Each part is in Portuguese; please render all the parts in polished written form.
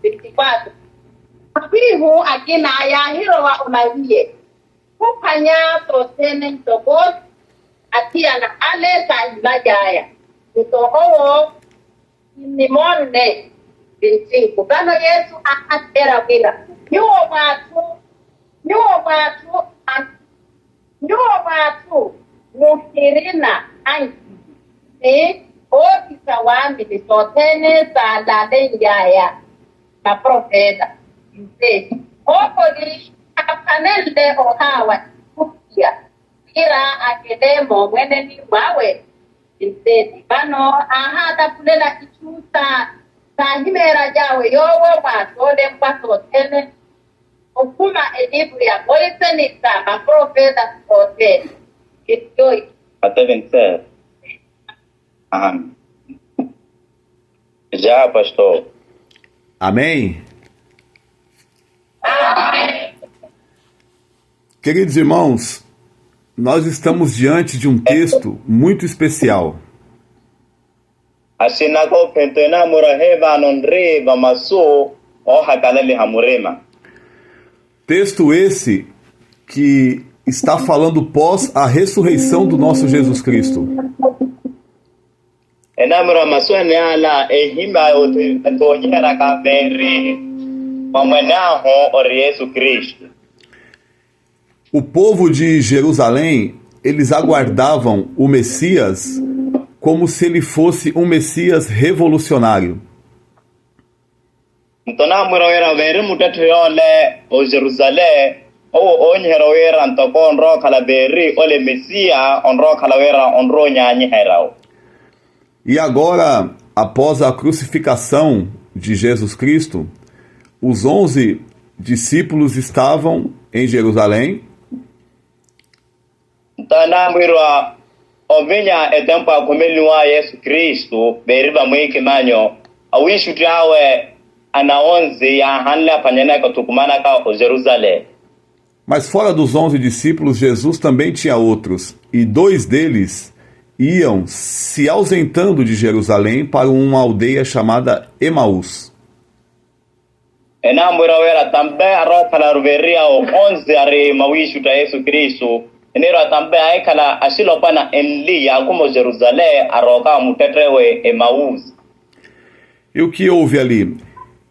24. Abihu akina ya hiro wa unawie. Kupanya totene tokot atia na ale sa ilajaya. Ito owo nimonne binti kubano Yesu akatera wila. Nyuo watu muhirina anki. Ofisa wami ni sotene sa lalengaya na profeta. Opo ni kapanelde ohawa kukia. Kira akedemo mwene ni mawe. Bano ahata pulela kichuta. Sahimera jawe yowo matole mpaso tene. Okuma edibu ya boise ni sama profeta sote. Kitoi. Até já, pastor. Amém? Queridos irmãos, nós estamos diante de um texto muito especial. Texto esse que está falando pós a ressurreição do nosso Jesus Cristo. O povo de Jerusalém, eles aguardavam o Messias como se ele fosse um Messias revolucionário. E agora, após a crucificação de Jesus Cristo, os 11 discípulos estavam em Jerusalém. Mas fora dos 11 discípulos, Jesus também tinha outros, e 2 deles iam se ausentando de Jerusalém para uma aldeia chamada Emaús. E o que houve ali?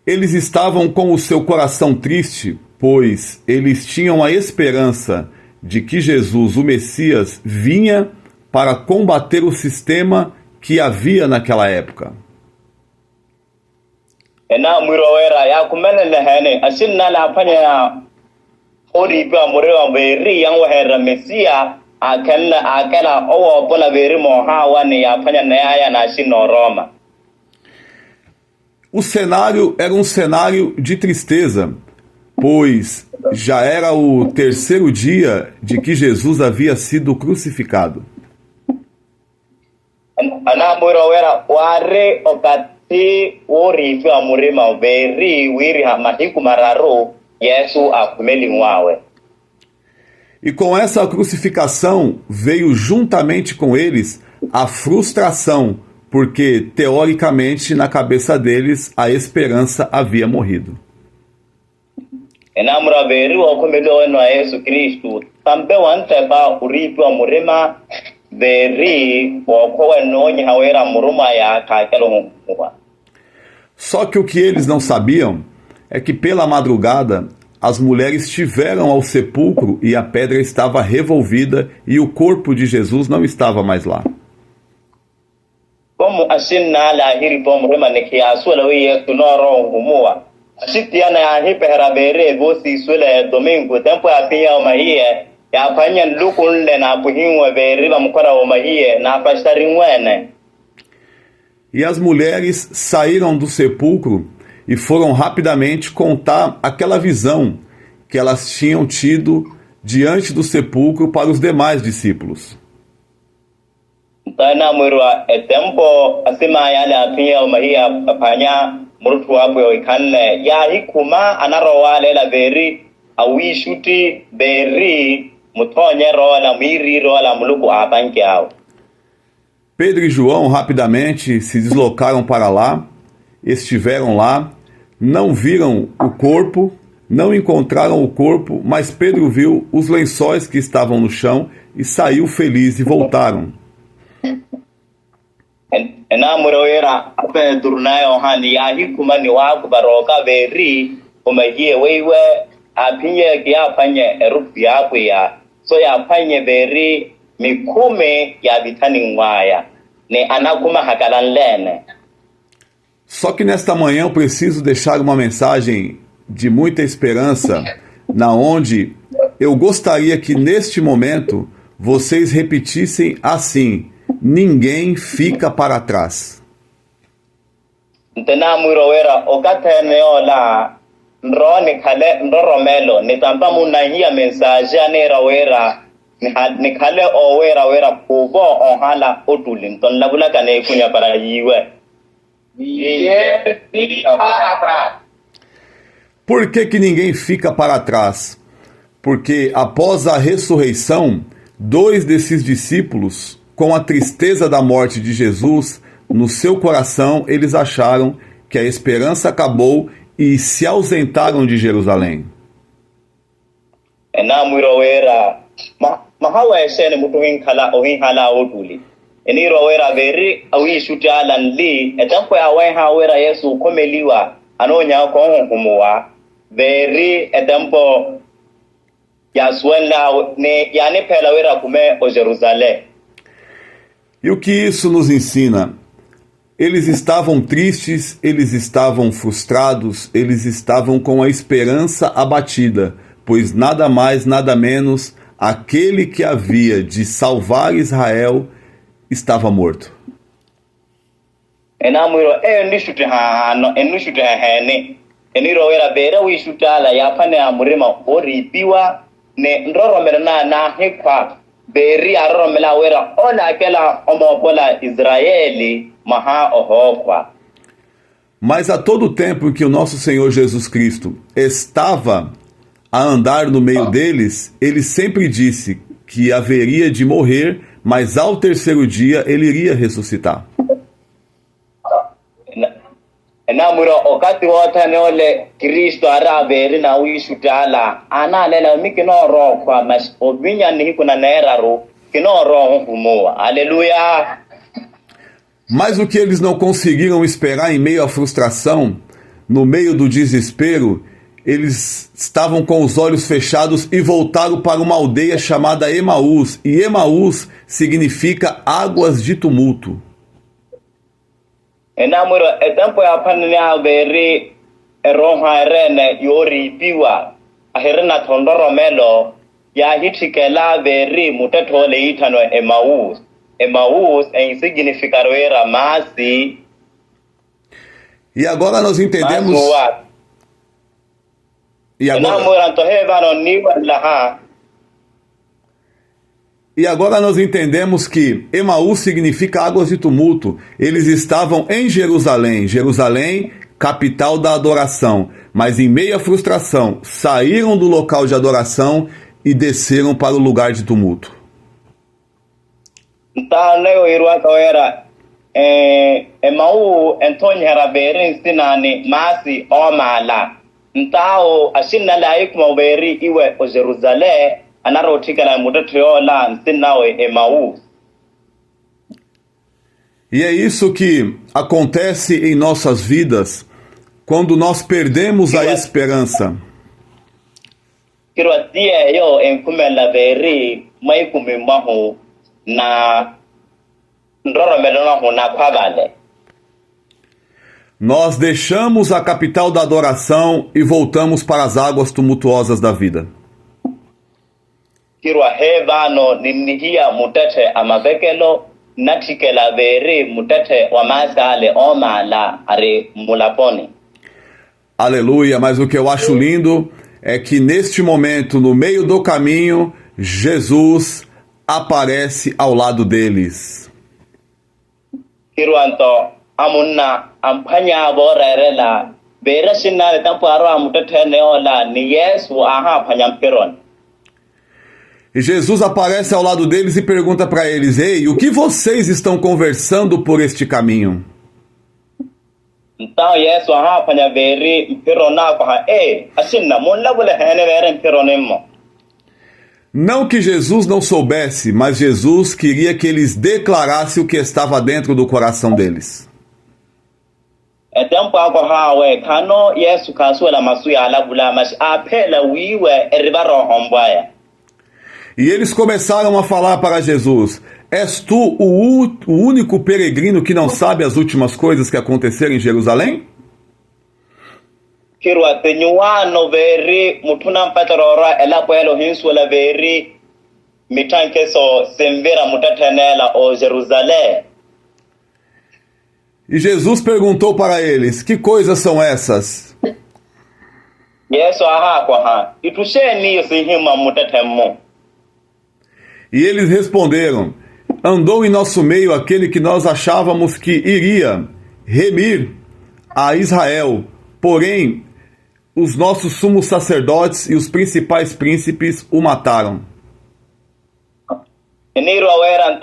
Eles estavam com o seu coração triste, pois eles tinham a esperança de que Jesus, o Messias, vinha para combater o sistema que havia naquela época. O cenário era um cenário de tristeza, pois já era o 3º dia de que Jesus havia sido crucificado. E com essa crucificação veio juntamente com eles a frustração, porque teoricamente na cabeça deles a esperança havia morrido. Só que o que eles não sabiam é que pela madrugada as mulheres tiveram ao sepulcro e a pedra estava revolvida e o corpo de Jesus não estava mais lá. E as mulheres saíram do sepulcro e foram rapidamente contar aquela visão que elas tinham tido diante do sepulcro para os demais discípulos. Pedro e João rapidamente se deslocaram para lá, estiveram lá, Não viram o corpo, não encontraram o corpo, mas Pedro viu os lençóis que estavam no chão e saiu feliz e voltaram. Ena muroera ape durnayo hani yahi kumani waku baroka beri umagie wewe apinye kia panye erupi yaku ya so ya panye beri mikume ya bitani ngwaya ne anakuma hakalan lene. Só que nesta manhã eu preciso deixar uma mensagem de muita esperança, na onde eu gostaria que neste momento vocês repetissem assim: ninguém fica para trás. Ntena muroera okatene ola nrone kale nroromelo nitampa munahia mensage ne rawera ni kale owera kubo ohala otulin ton labula kane kunya para yiwe. Por que ninguém fica para trás? Porque após a ressurreição, 2 desses discípulos, com a tristeza da morte de Jesus no seu coração, eles acharam que a esperança acabou e se ausentaram de Jerusalém. Eni rowera veri awi shutalan li etampo awai hawera Yesu komeliwa anonya ko honkumwa veri etampo yaswela ne yani pelawera kume o Jerusalém. E o que isso nos ensina? Eles estavam tristes, eles estavam frustrados, eles estavam com a esperança abatida, pois nada mais, nada menos, aquele que havia de salvar Israel estava morto. Enamuro nishuti hane eniro era bera wi shutala ya pane amurima oripiwa ne ndoromela na hekwa beri aromela wera ona aquela omobola Israeli maha ohokwa. Mas a todo tempo em que o nosso Senhor Jesus Cristo estava a andar no meio deles, ele sempre disse que haveria de morrer, mas ao terceiro dia ele iria ressuscitar. Enamuro okati wota ne ole Kristo araberi na wishutala ana lela mikino ro kwa mas obinya ni kuna neraro kino ro humoa. Aleluia. Mas o que eles não conseguiram esperar em meio à frustração, no meio do desespero, eles estavam com os olhos fechados e voltaram para uma aldeia chamada Emaús. E Emaús significa águas de tumulto. Enamuro etampo ya panne aberi eroha rene yori piwa aherna tondoro melo ya hitikela beri mutetole itano Emaús. Emaús significa roera masi. E agora nós entendemos. E agora nós entendemos que Emaús significa águas de tumulto. Eles estavam em Jerusalém, Jerusalém, capital da adoração, mas em meio à frustração, saíram do local de adoração e desceram para o lugar de tumulto. Emaús Antônio Raberin Sinani Masi Omala Ntao ashina la ikuma beri iwe o Jerusalém anarotika la mudatriola nsinawe Emaús. E é isso que acontece em nossas vidas quando nós perdemos a esperança. Kirwatia yo enkumela beri maikumi mahu na ndoro melona huna kwabale. Nós deixamos a capital da adoração e voltamos para as águas tumultuosas da vida. Kirwa hebano ninihia mutete amabekelo natikela beri mutete wamasale omala are mulaponi. Aleluia, mas o que eu acho lindo é que neste momento, no meio do caminho, Jesus aparece ao lado deles. Kirwanto amunna ampanya borerela bera sinare tamparo amutete neola ni Yesu aha panyamperon. E Jesus aparece ao lado deles e pergunta para eles: ei, o que vocês estão conversando por este caminho? Então, yes, aha, panya veri, pirona, paha, asina, mulla bule hene veren pironemo. Não que Jesus não soubesse, mas Jesus queria que eles declarassem o que estava dentro do coração deles. Tempo aha, we, kano, yes, kasuela masuya alabula, mas apela wiwe, eribaro hombaya. E eles começaram a falar para Jesus: és tu o único peregrino que não sabe as últimas coisas que aconteceram em Jerusalém? Kirwa tenyuano veri, mutuna patarora, ela kwelo hinsuela veri, mitanke so sembera mutatanela o Jerusalém. E Jesus perguntou para eles: que coisas são essas? Yes, aha, kwaha, itusheni yosihima mutatemo. E eles responderam: andou em nosso meio aquele que nós achávamos que iria remir a Israel, porém os nossos sumos sacerdotes e os principais príncipes o mataram. Eniro eran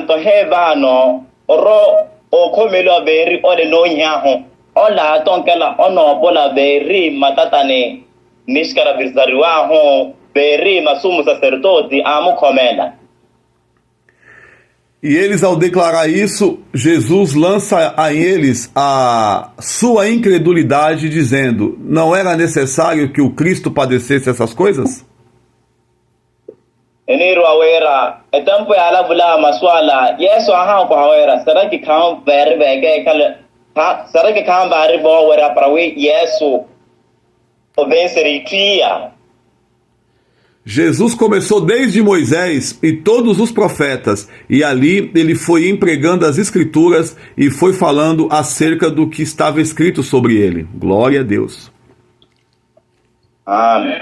tohe vano, oro o komelo beri ode no nyaho, ola tonkela ono bola beri matatane, niskara birzariwa ho, beri masumu sacerdote amu komela. E eles, ao declarar isso, Jesus lança a eles a sua incredulidade, dizendo: não era necessário que o Cristo padecesse essas coisas? Eniro awera, etampo ala vula maswala, yeso aha ko awera, saraki kan beri bege kala, saraki kan bari bo wera prawe yeso o venceri tria. Jesus começou desde Moisés e todos os profetas, e ali ele foi empregando as escrituras e foi falando acerca do que estava escrito sobre ele. Glória a Deus. Amém.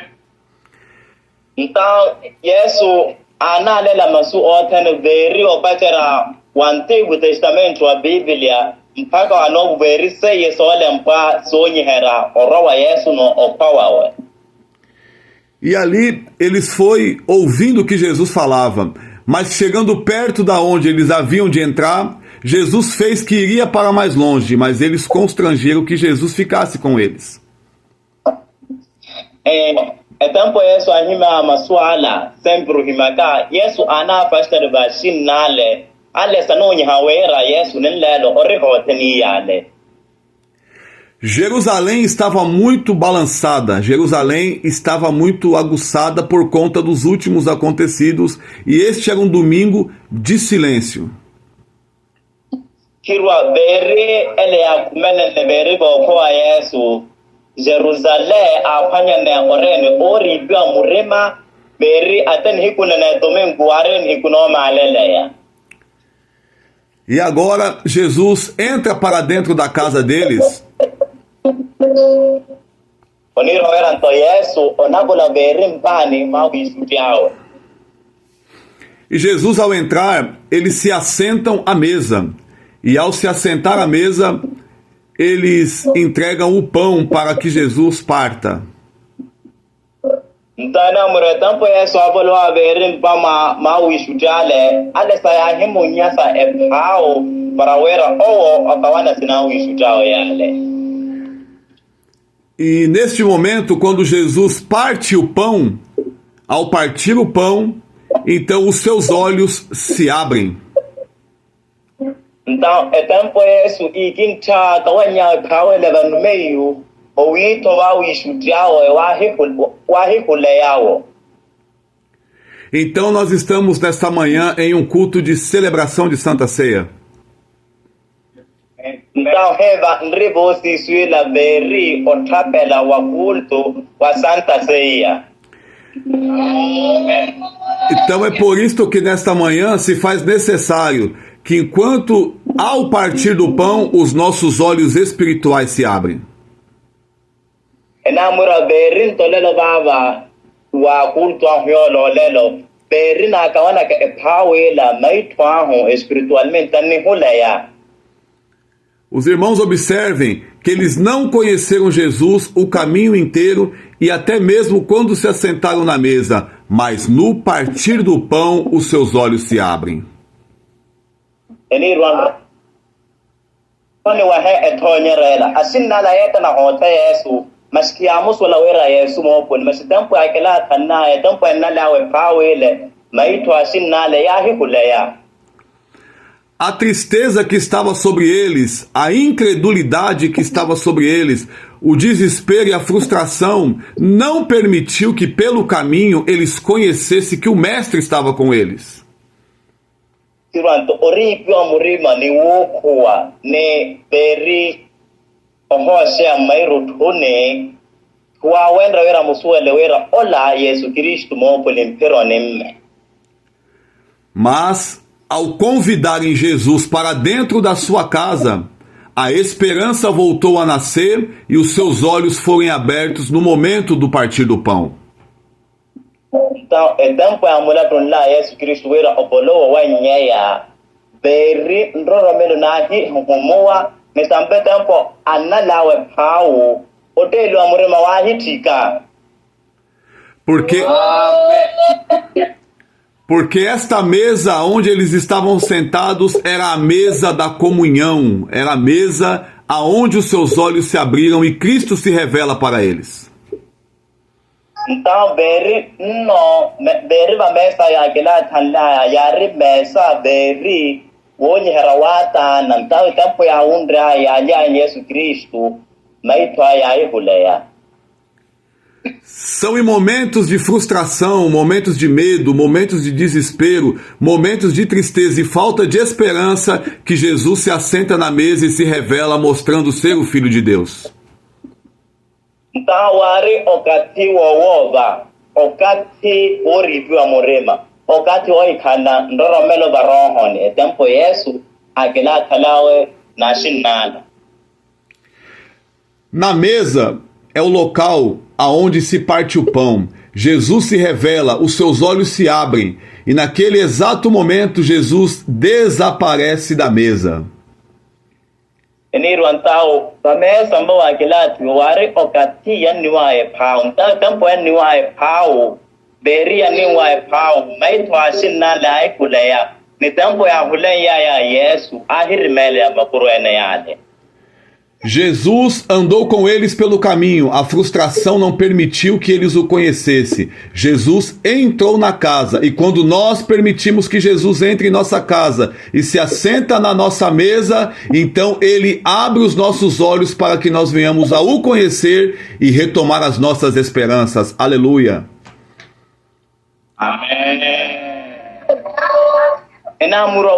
Então, Jesus, analela masu otene veri o patera o Antigo Testamento, a Bíblia, mpaka ano veri se yeso lempa sonyi hera, orowa Yesu no opawawe. E ali eles foi ouvindo o que Jesus falava, mas chegando perto da onde eles haviam de entrar, Jesus fez que iria para mais longe, mas eles constrangeram que Jesus ficasse com eles. Tempo Yesu ahima maswala, sempre himaka, Yesu ana pastor bashin nale, ale sanonyi hawera Yesu nilelo orihoteni yale. Jerusalém estava muito balançada, Jerusalém estava muito aguçada por conta dos últimos acontecidos, e este era um domingo de silêncio. Kirwa beri ele akumene beri boko Yesu, Jerusalém apanya ne orene ori bia murema beri aten hikuna ne domingo aren hikuno maleleya. E agora Jesus entra para dentro da casa deles. E Jesus, ao entrar, eles se assentam à mesa. E ao se assentar à mesa, eles entregam o pão para que Jesus parta. E neste momento, quando Jesus parte o pão, ao partir o pão, então os seus olhos se abrem. Então, é tempo isso e quinta kawanya kawe leva no meio, o ito wa wishudiao wa hikuleao. Então nós estamos nesta manhã em um culto de celebração de Santa Ceia. Então, heva nribo si suila beri otapela wa culto wa Santa Ceia. Então é por isto que nesta manhã se faz necessário que enquanto ao partir do pão os nossos olhos espirituais se abrem. Enamura berin tolelo baba wa culto ahiolo lelo berin akawana ke pawela maitwaho espiritualmenteanihuleya. Os irmãos observem que eles não conheceram Jesus o caminho inteiro e até mesmo quando se assentaram na mesa, mas no partir do pão os seus olhos se abrem. Kone wahe etonyerela asinna la yeta na hota Yesu maskiamus wala wera Yesu mo pon masitampo akela tanna etampo na lawe pawele maito asinna la yahi kuleya. A tristeza que estava sobre eles, a incredulidade que estava sobre eles, o desespero e a frustração não permitiu que pelo caminho eles conhecessem que o Mestre estava com eles. Tiranto ori pio murima ni wokuwa ne beri ohose amairu tune kwa wendra wera musuele wera ola Yesu Cristo mo polimpero nemme. Mas ao convidarem Jesus para dentro da sua casa, a esperança voltou a nascer e os seus olhos foram abertos no momento do partir do pão. Então, tempo a mulher para lá Yesu Cristo era o polo wa nyeya beri ndoro melo nahi humoa mesambe tempo analawe pau hotelu amure mawahi tika. Porque esta mesa onde eles estavam sentados era a mesa da comunhão, era a mesa aonde os seus olhos se abriram e Cristo se revela para eles. Então, beri ba mesa ya kila tanda ya mesa beri wonye herawata na mtawi tempo ya undra ya Yesu Cristo maitwa ya ihuleya. São em momentos de frustração, momentos de medo, momentos de desespero, momentos de tristeza e falta de esperança que Jesus se assenta na mesa e se revela mostrando ser o Filho de Deus. Tawari okati wowoba okati orivu amorema okati oikana ndoromelo barohoni tempo Yesu akela kalawe na shinana. Na mesa é o local aonde se parte o pão. Jesus se revela, os seus olhos se abrem e naquele exato momento Jesus desaparece da mesa. Eniru antao pamesa mbo akela tuwari okati yaniwae pao nta tempo yaniwae pao beri yaniwae pao maitwa shinna la ikuleya ni tempo ya huleya ya Yesu ahirimele ya makuru ene yale. Jesus andou com eles pelo caminho, a frustração não permitiu que eles o conhecessem. Jesus entrou na casa, e quando nós permitimos que Jesus entre em nossa casa e se assenta na nossa mesa, então ele abre os nossos olhos para que nós venhamos a o conhecer e retomar as nossas esperanças. Aleluia. Amém. Enamura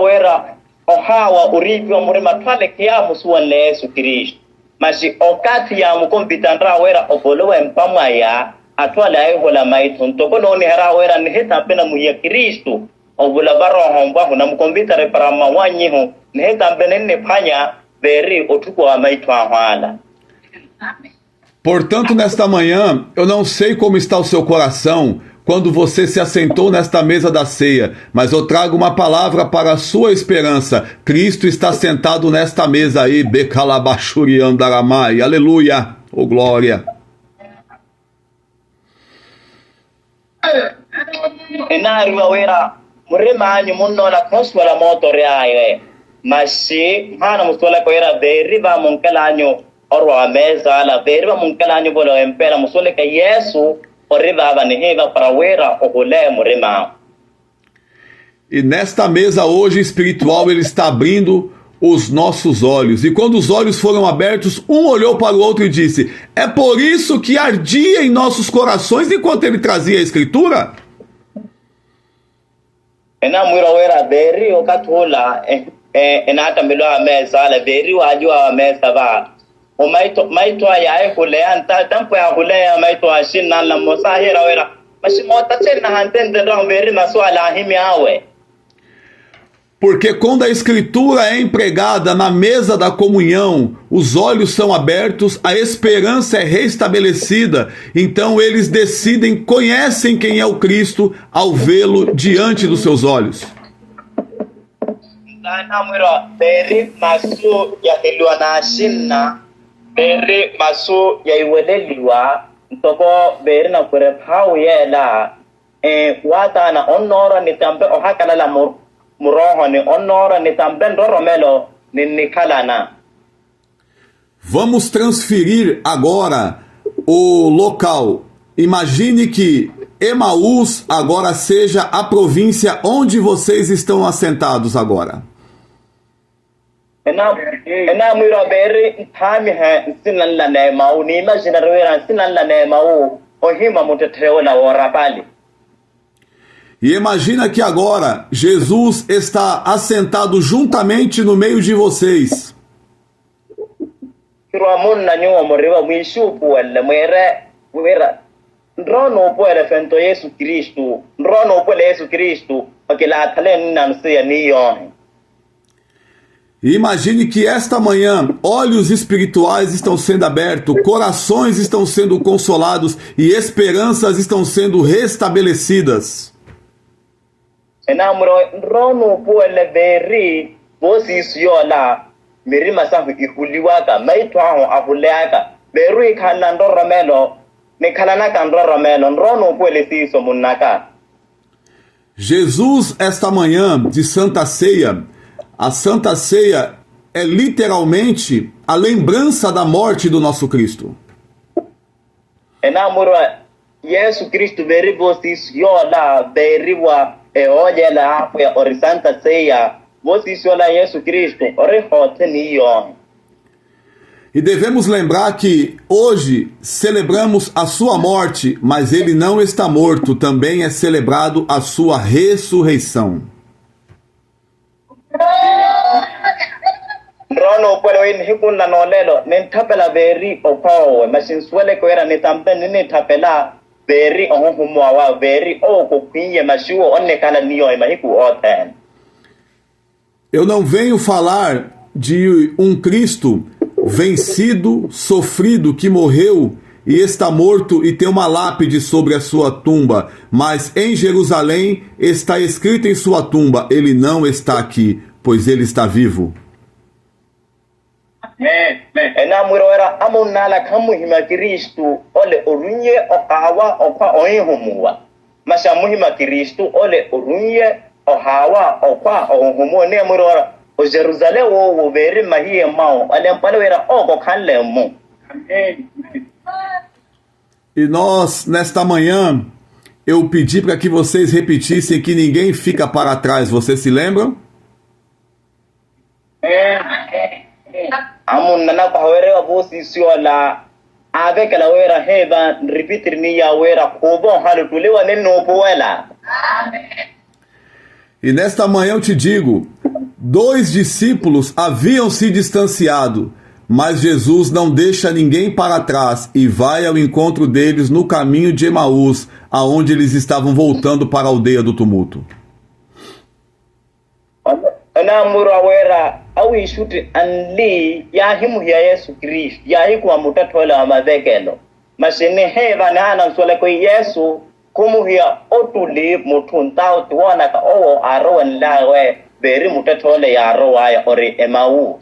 ohawa uripi murema twale kiamu suwanle Yesu Kristo masi okati ya mukompitandra wera opolowe mpamaya atwale aihola maitu ntokono ni hera wera ni heta pena muya Kristo obula baro homba na mukompitare para mawanyiho ni heta pena ni panya beri otuko wa maitu ahwala. Portanto, nesta manhã, eu não sei como está o seu coração quando você se assentou nesta mesa da ceia, mas eu trago uma palavra para a sua esperança. Cristo está sentado nesta mesa aí, Bekalabashuri Andaramai, aleluia, oh glória. Enariwa wera murema anyu munno la koswala motore aye masi hana mustola ko era beriba munkala anyu orwa meza la beriba munkala anyu bolo empera musole ka Yesu. E nesta mesa hoje espiritual ele está abrindo os nossos olhos. E quando os olhos foram abertos, um olhou para o outro e disse: é por isso que ardia em nossos corações enquanto ele trazia a escritura? O maito ya hulea nta tampo ya hulea maito ashina la mosahira wera mashimota tena hantende ramberi maswala himi awe. Porque quando a escritura é empregada na mesa da comunhão, os olhos são abertos, a esperança é restabelecida, então eles decidem, conhecem quem é o Cristo ao vê-lo diante dos seus olhos. Beri masu ya hiluana ashina beri masu ya iweleliwa ntoko beri na kure pau yela wata na onora ni tambe ohakala la muroho ni onora ni tambe ndoromelo ni nikalana Vamos transferir agora o local. Imagine que Emaús agora seja a província onde vocês estão assentados agora. ena miro beri thami he sinalla ne mau ni imagine rera sinalla ne mau o hima mutetreo na orapali. E imagina que agora Jesus está assentado juntamente no meio de vocês. Kiramun na nyo moriwa mwishu puelle mwera ndrono puelle fento Yesu Kristu ndrono puelle Yesu Kristu akila talen nansia niyon. E imagine que esta manhã olhos espirituais estão sendo abertos, corações estão sendo consolados e esperanças estão sendo restabelecidas. Enamro ndrono puelle beri bosis yola mirima sahu ihuliwaka maitwaho ahuleaka beru kana ndoromelo ne kana ka ndoromelo ndrono puelle siso munaka. Jesus, esta manhã de Santa Ceia, a Santa Ceia é literalmente a lembrança da morte do nosso Cristo. Enamro Yesu Kristu beri bosis yola beriwa olha apoia ori Santa Ceia bosis yola Yesu Kristu ori hoteniyon. E devemos lembrar que hoje celebramos a sua morte, mas ele não está morto, também é celebrado a sua ressurreição. Rono puedo ir hikuna no lelo nen tapela beri opawe masin suele ko era ne tampen ne tapela beri ohumwa beri o ko pinye mashuo onne kala niyo mahiku oten. Eu não venho falar de um Cristo vencido, sofrido, que morreu e está morto e tem uma lápide sobre a sua tumba, mas em Jerusalém está escrito em sua tumba: ele não está aqui, pois ele está vivo. Ena muro era amonala kamu hima Kristu ole orunye okawa opa ohumwa masha muhima Kristu ole orunye ohawa opa ohumwa ne muro o Jerusalém o beri mahie mau ale palwera oko kanlemu. E nós, nesta manhã, eu pedi para que vocês repetissem que ninguém fica para trás. Vocês se lembram? Amun nana pahwere abosi siola avec la wera heba repetir ni ya wera kobo halu tulewa neno poela. E nesta manhã eu te digo, 2 discípulos haviam se distanciado, mas Jesus não deixa ninguém para trás e vai ao encontro deles no caminho de Emaús, aonde eles estavam voltando para a aldeia do tumulto. Ana mura wera awi shuti anli ya himu ya Yesu Kristo ya hiku amutatola amavekelo mashine heva nana sole ko Yesu kumu hiya otuli mutuntao tuwana ka owo arowan lawe beri mutatole ya arowa ya ori Emaús.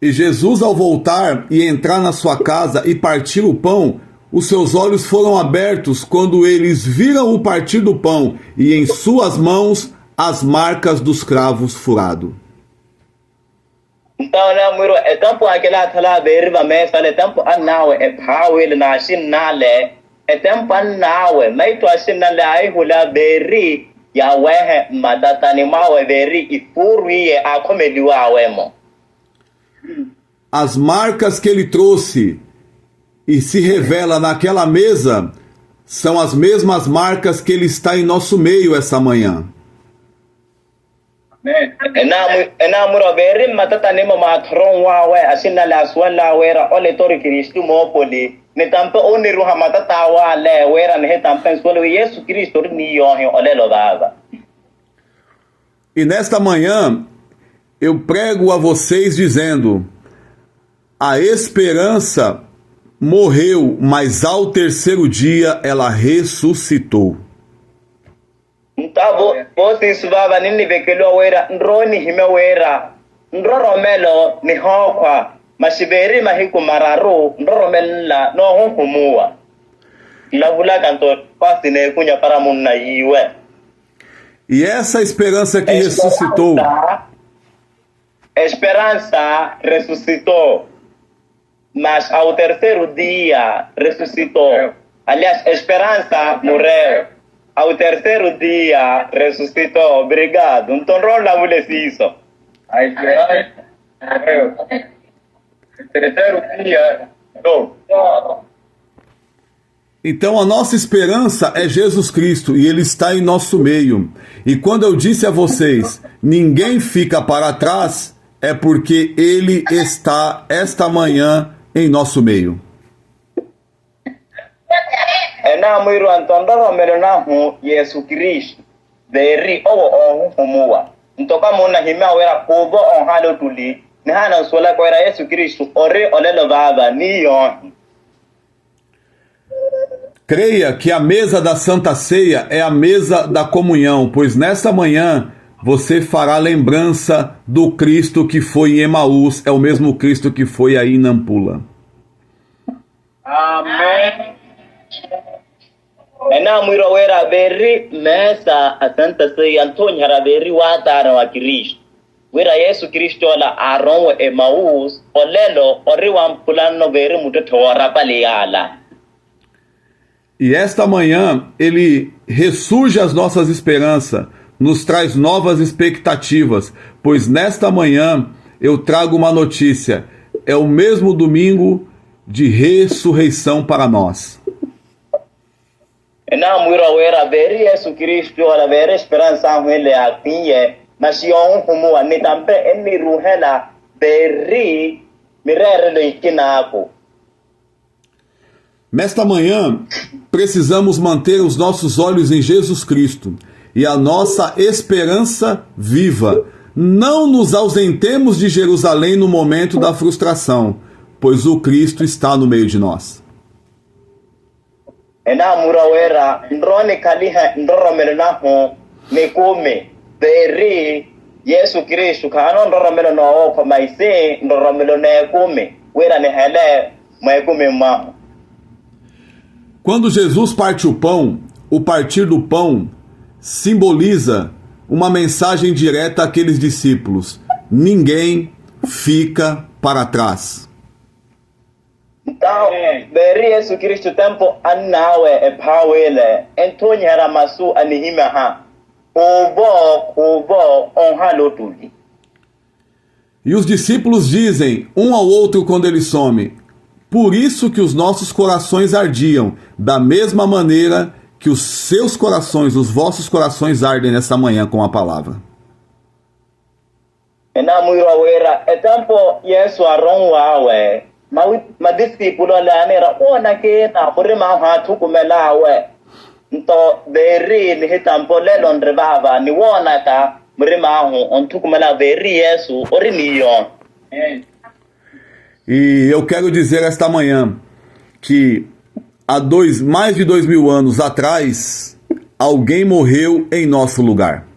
E Jesus, ao voltar e entrar na sua casa e partir o pão, os seus olhos foram abertos quando eles viram o partir do pão e em suas mãos as marcas dos cravos furados. Então, na muro é tempo aquela tala beriba mesa é tempo anawe é pawel na shinale é tempo anawe maito ashinale ai hula beri ya wehe madatani mawe beri ifuri akomeliwa wemo. As marcas que ele trouxe e se revela naquela mesa são as mesmas marcas que ele está em nosso meio essa manhã. Enamuro beri matatani mama tron wawe ashinale aswala wera ole tori Kristu mopoli ne tampe oni ruha matatawa le wera ne tampe swalo Yesu Kristo ni yohe ole lobava. E nesta manhã eu prego a vocês dizendo: a esperança morreu, mas ao terceiro dia ela ressuscitou. Ntabo bosi subaba nini bekelo wera ndroni hime wera ndroromelo ni hokwa mashiberi mahiku mararo ndroromela no honkumua lavula kanto pasine kunya para munna yiwe. E essa esperança que ressuscitou, Esperança ressuscitou. mas ao terceiro dia ressuscitou. Aliás, esperança morreu. Ao terceiro dia ressuscitou. Obrigado. Então, rola o isso. A esperança morreu. No terceiro dia, ressuscitou. Então a nossa esperança é Jesus Cristo e Ele está em nosso meio. E quando eu disse a vocês, ninguém fica para trás, é porque Ele está esta manhã em nosso meio. Na mwiro antondoro melona hu Yesu Kristo beri owo humua ntoka mona himia wera kobo on halo tuli ni hana sola kwa Yesu Kristo ore olelo baba ni yon. Creia que a mesa da Santa Ceia é a mesa da comunhão, pois nesta manhã você fará lembrança do Cristo que foi em Emaús, é o mesmo Cristo que foi aí em Nampula. Amém. Na mwiro wera beri mesa a Santa Ceia Antônio era beri watara wa Kristo. Wera Yesu Kristo la aron Emaús olelo ore wampulano beri mutotora paliala. E esta manhã ele ressurge as nossas esperanças, nos traz novas expectativas, pois nesta manhã eu trago uma notícia, é o mesmo domingo de ressurreição para nós. Na mwiro wera beri Yesu Kristo la beri esperança huele atinye masiyon humu anitampe eni ruhela beri mirere le ikinako. Nesta manhã, precisamos manter os nossos olhos em Jesus Cristo e a nossa esperança viva. Não nos ausentemos de Jerusalém no momento da frustração, pois o Cristo está no meio de nós. Na murawera ndrone kaliha ndoromelo naho nekome beri Yesu Kristo kano ndoromelo no kwa maise ndoromelo nekome wera ne hele maekome maho. Quando Jesus parte o partir do pão simboliza uma mensagem direta àqueles discípulos: ninguém fica para trás. Então, beri Yesu Kristo tempo anawe e pawele Antônio era masu anihima ha kubo on halotuli. E os discípulos dizem um ao outro quando ele some: por isso que os nossos corações ardiam, da mesma maneira que os seus corações, os vossos corações ardem nessa manhã com a palavra. Na murawera e tempo Yesu aron wawe ma discípulo la nera ona ke na por ma ha tu kumela we nto beri ni hitampo le londre baba ni wona ka mrima hu on tu kumela beri Yesu ori ni yon. E eu quero dizer esta manhã que há mais de 2000 anos atrás, alguém morreu em nosso lugar.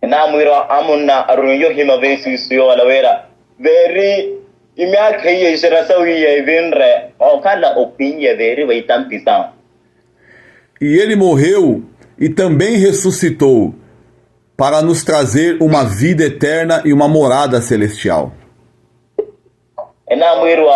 Na muiro amuna arunyo hima vesu suyo alawera beri imya khaye shirasawi ye venre o kala opinye beri waitam pisam. E ele morreu e também ressuscitou para nos trazer uma vida eterna e uma morada celestial. Na muiro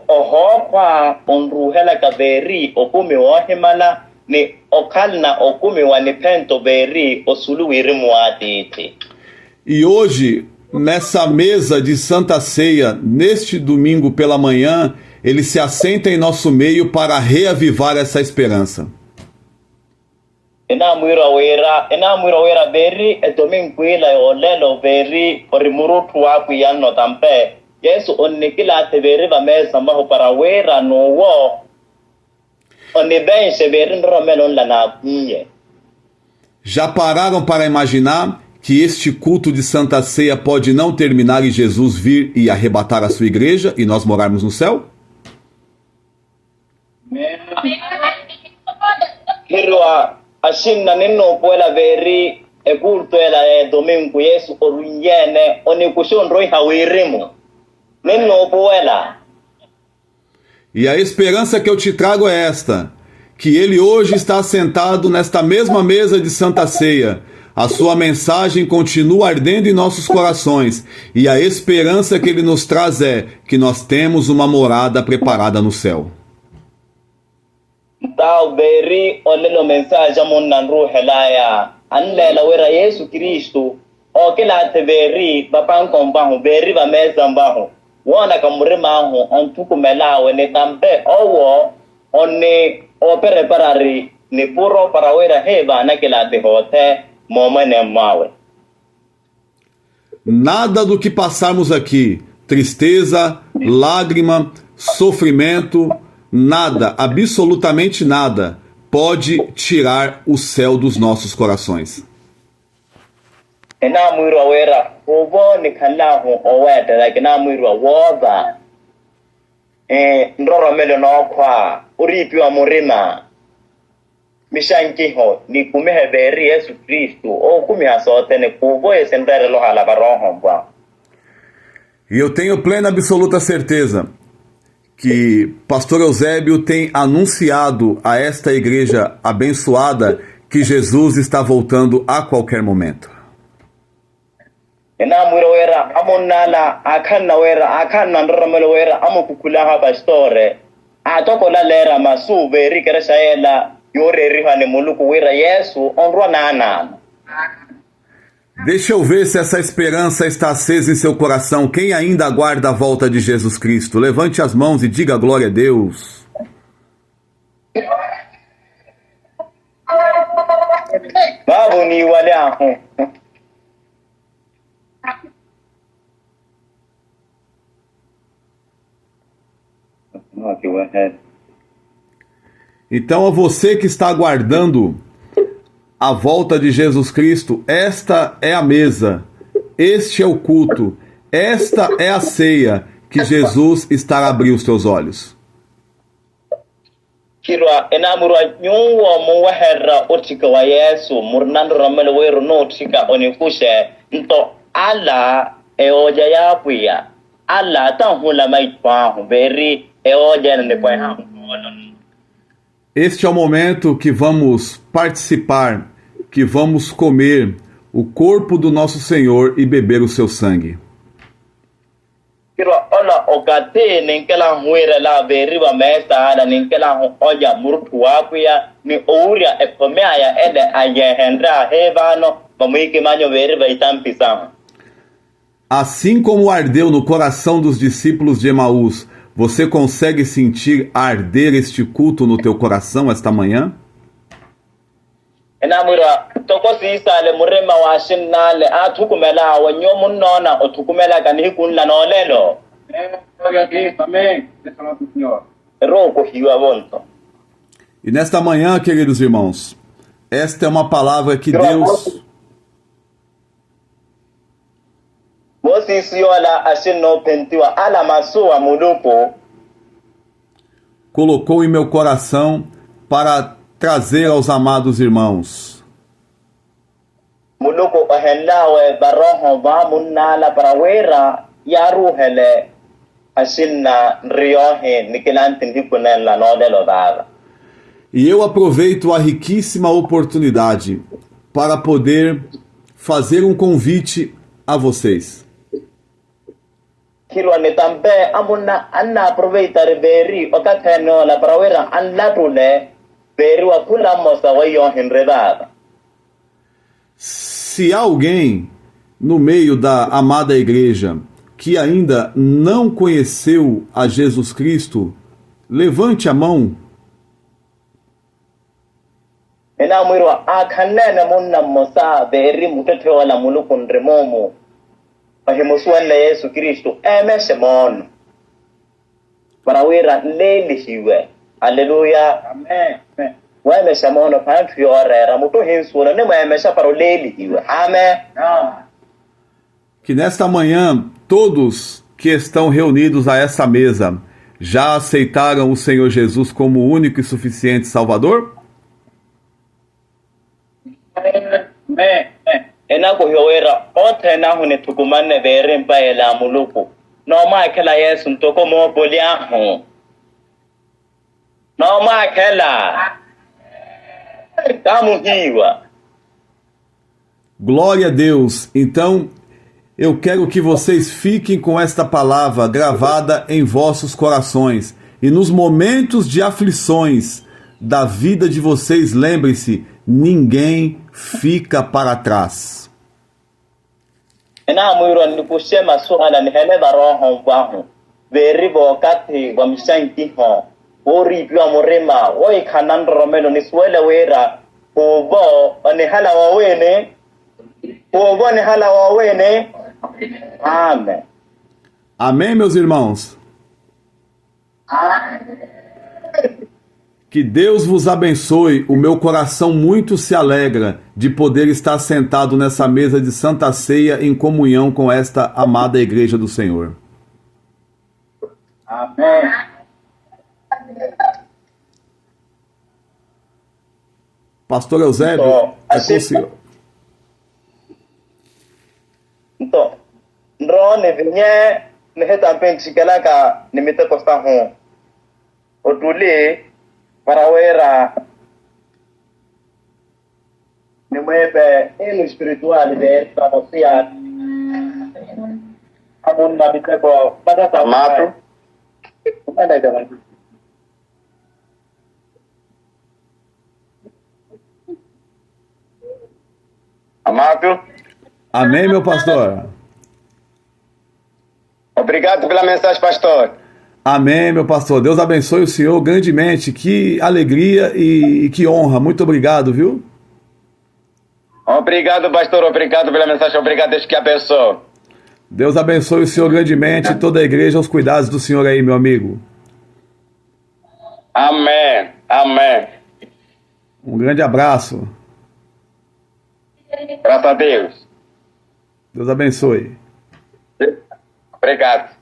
oho kwa onru hela ka beri okume o himala ni okalna okume wa nepento beri osulu wirimuatete. E hoje, nessa mesa de Santa Ceia, neste domingo pela manhã, ele se assenta em nosso meio para reavivar essa esperança. Ena muiro wera beri domingo ila olelo beri orimurutu waku yanno tampe Yesu onekila te beri va mesa maho para wera no wo onne bem se beri ndromelon la na kunye. Já pararam para imaginar que este culto de Santa Ceia pode não terminar e Jesus vir e arrebatar a sua igreja e nós morarmos no céu? Hirwa ashinna ninno poela beri e culto ela domingo Yesu orunyene onekushon roi hawirimo ninno poela. E a esperança que eu te trago é esta, que ele hoje está sentado nesta mesma mesa de Santa Ceia, A sua mensagem continua ardendo em nossos corações e a esperança que ele nos traz é que nós temos uma morada preparada no céu. Tao beri olelo mensagem mon nan ru helaya anle la wera Yesu Kristo o kila te beri bapan kombahu beri ba mezambahu wona kamurimahu on tukumela wene tambe owo onne opere parari ni puro para wera heba na kila te hote momene mawe. Nada do que passarmos aqui, tristeza, lágrima, sofrimento, nada, absolutamente nada, pode tirar o céu dos nossos corações. Ena muiro awera obo ni kallahu owete like na muiro woba ndoro melo no kwa uripi wa murima mishanki ho ni kumehe beri Yesu Kristo o kumi asote ne kubo esendere lo hala barohom bwa. E eu tenho plena absoluta certeza que Pastor Eusébio tem anunciado a esta igreja abençoada que Jesus está voltando a qualquer momento. Ena muiro wera amonala akanna wera akanna ndoro wera amukukulaha pastore atoko la lera masu beri kereshaela yore hane muluku wera Yesu onro nana. Deixa eu ver se essa esperança está acesa em seu coração. Quem ainda aguarda a volta de Jesus Cristo? Levante as mãos e diga glória a Deus. Babu ni wale ahu. Okay, go ahead. Então, a você que está aguardando a volta de Jesus Cristo, esta é a mesa, este é o culto, esta é a ceia que Jesus está a abrir os teus olhos. Kirwa enamurwa nyungwa muwa herra otika wa Yesu murnando ramelo weru no otika onikushe nto ala eoja ya puya ala tanhula maitwa beri eoja ne kwa hamu. Este é o momento que vamos participar, que vamos comer o corpo do nosso Senhor e beber o seu sangue. Kirwa ola okate ninkela huira la beri wa mesa ala ninkela oja murtuwa kuya ni ouria ekomea ede ayehendra hebano mamiki manyo beri ba itampisama. Assim como ardeu no coração dos discípulos de Emaús, você consegue sentir arder este culto no teu coração esta manhã? Enamura toko sisa le murema wa shinna le atukumela wa nyomun nona otukumela kanihikun la nolelo. Amém. Senhor. Roko hiwa bonto. E nesta manhã, queridos irmãos, esta é uma palavra que Deus Bosi siola ashino pentiwa ala masua mulupo. colocou em meu coração para trazer aos amados irmãos. Muluko ohenlawe baroho ba munnala parawera yaruhele ashinna riohe nikilantin dipunella nodelo dava. E eu aproveito a riquíssima oportunidade para poder fazer um convite a vocês. Kilo ne tambe amuna anna aproveitar beri okateno la parawera anlatule beri wa kula mosa wayo henredada. Se há alguém no meio da amada igreja que ainda não conheceu a Jesus Cristo, levante a mão. Ena mwirwa akanene munna mosa beri mutete wala mulukun remomo. Pahimusuan Yesu Kristo emeshemon. Parawera leli hiwe. Hallelujah. Amém. Weme shamono pantri orera muto hinsura ne weme shaparo leli hiwe. Amen. Que nesta manhã todos que estão reunidos a essa mesa já aceitaram o Senhor Jesus como o único e suficiente Salvador? Amém. Ena ko hiwera otena hune tukumane bere mbaye la muluku. No ma kela Yesu ntoko mo boliaho. No ma kela. Tamu hiwa. Glória a Deus. Então, eu quero que vocês fiquem com esta palavra gravada em vossos corações. E nos momentos de aflições da vida de vocês, lembrem-se, ninguém fica para trás. Ena muiro ni kusema suala ni hele baroho bahu. Veri bokati wamshanti ho. Ori pia morema. Oi kanan romelo ni swele wera. Obo ni hala wawene. Obo ni hala wawene. Amém. Amém, meus irmãos? Que Deus vos abençoe. O meu coração muito se alegra de poder estar sentado nessa mesa de Santa Ceia em comunhão com esta amada Igreja do Senhor. Amém. Pastor Eusébio, é com o senhor. Então, Ron vinha ne heta penti galaka ne meta costa ho. Otule parawera ne mebe el espiritual de esta mocia. Amun na bita ko pada tamato. Ada jalan. Amado. Amém, meu pastor? Obrigado pela mensagem, pastor. Amém, meu pastor. Deus abençoe o senhor grandemente. Que alegria e que honra. Muito obrigado, viu? Obrigado, pastor. Obrigado pela mensagem. Obrigado, Deus que abençoe. Deus abençoe o senhor grandemente e toda a igreja aos cuidados do senhor aí, meu amigo. Amém. Amém. Um grande abraço. Graças a Deus. Deus abençoe. Obrigado.